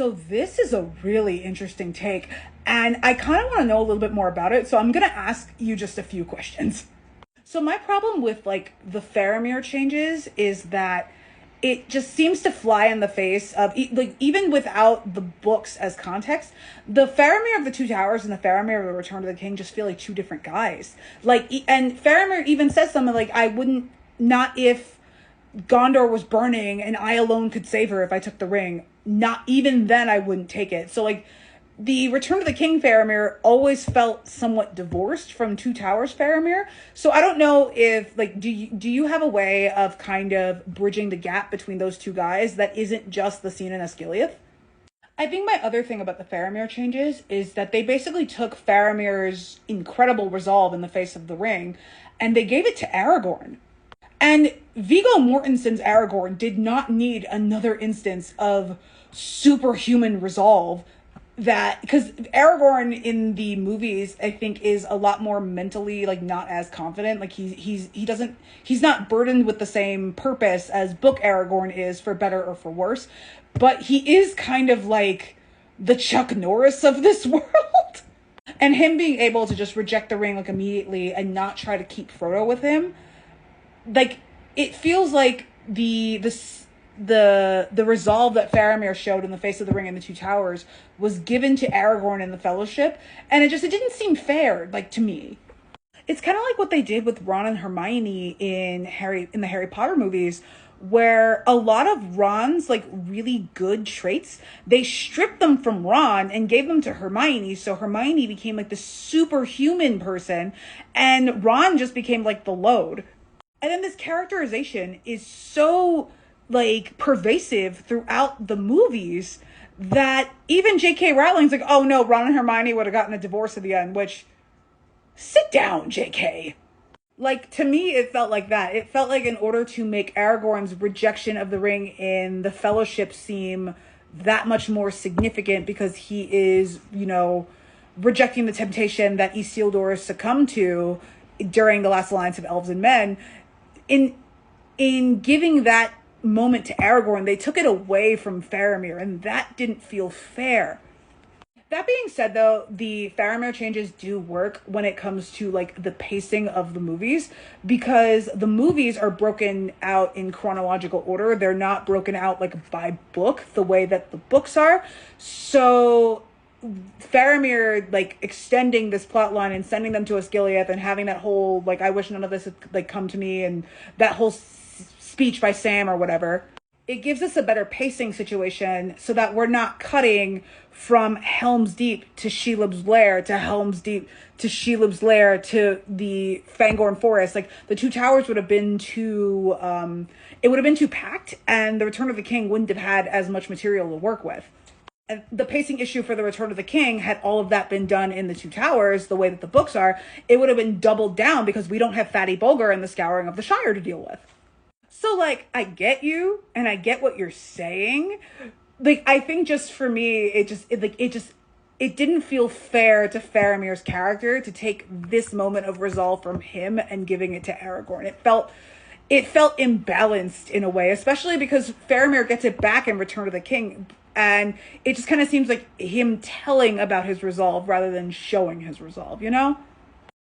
So this is a really interesting take, and I kind of want to know a little bit more about it. So I'm going to ask you just a few questions. So my problem with like the Faramir changes is that it just seems to fly in the face of like even without the books as context, the Faramir of the Two Towers and the Faramir of the Return of the King just feel like two different guys. Like, and Faramir even says something like, "I wouldn't, not if Gondor was burning and I alone could save her if I took the ring. Not even then I wouldn't take it." So like the Return of the King Faramir always felt somewhat divorced from Two Towers Faramir. So I don't know if like do you have a way of kind of bridging the gap between those two guys that isn't just the scene in Osgiliath? I think my other thing about the Faramir changes is that they basically took Faramir's incredible resolve in the face of the ring and they gave it to Aragorn. And Viggo Mortensen's Aragorn did not need another instance of superhuman resolve, that because Aragorn in the movies I think is a lot more mentally like not as confident. Like he's not burdened with the same purpose as book Aragorn is, for better or for worse, but he is kind of like the Chuck Norris of this world. And him being able to just reject the ring like immediately and not try to keep Frodo with him, like it feels like the resolve that Faramir showed in the face of the ring and the Two Towers was given to Aragorn in the Fellowship, and it didn't seem fair, like, to me. It's kind of like what they did with Ron and Hermione in the Harry Potter movies, where a lot of Ron's like really good traits, they stripped them from Ron and gave them to Hermione, so Hermione became like the superhuman person and Ron just became like the load. And then this characterization is so like pervasive throughout the movies that even J.K. Rowling's like, "Oh no, Ron and Hermione would have gotten a divorce at the end," which, sit down, J.K. Like, to me, it felt like that. It felt like in order to make Aragorn's rejection of the ring in the Fellowship seem that much more significant, because he is, you know, rejecting the temptation that Isildur succumbed to during the last alliance of elves and men, in giving that moment to Aragorn, they took it away from Faramir, and that didn't feel fair. That being said, though, the Faramir changes do work when it comes to like the pacing of the movies, because the movies are broken out in chronological order. They're not broken out like by book the way that the books are. So Faramir like extending this plot line and sending them to Osgiliath and having that whole like, "I wish none of this had like come to me," and that whole speech by Sam or whatever, it gives us a better pacing situation so that we're not cutting from Helm's Deep to Shelob's Lair to Helm's Deep to Shelob's Lair to the Fangorn Forest. Like, the Two Towers would have been too it would have been too packed, and the Return of the King wouldn't have had as much material to work with. And the pacing issue for the Return of the King, had all of that been done in the Two Towers the way that the books are, it would have been doubled down, because we don't have Fatty Bulger and the Scouring of the Shire to deal with. So, like, I get you, and I get what you're saying. Like, I think just for me, it didn't feel fair to Faramir's character to take this moment of resolve from him and giving it to Aragorn. It felt imbalanced in a way, especially because Faramir gets it back in Return of the King, and it just kind of seems like him telling about his resolve rather than showing his resolve, you know?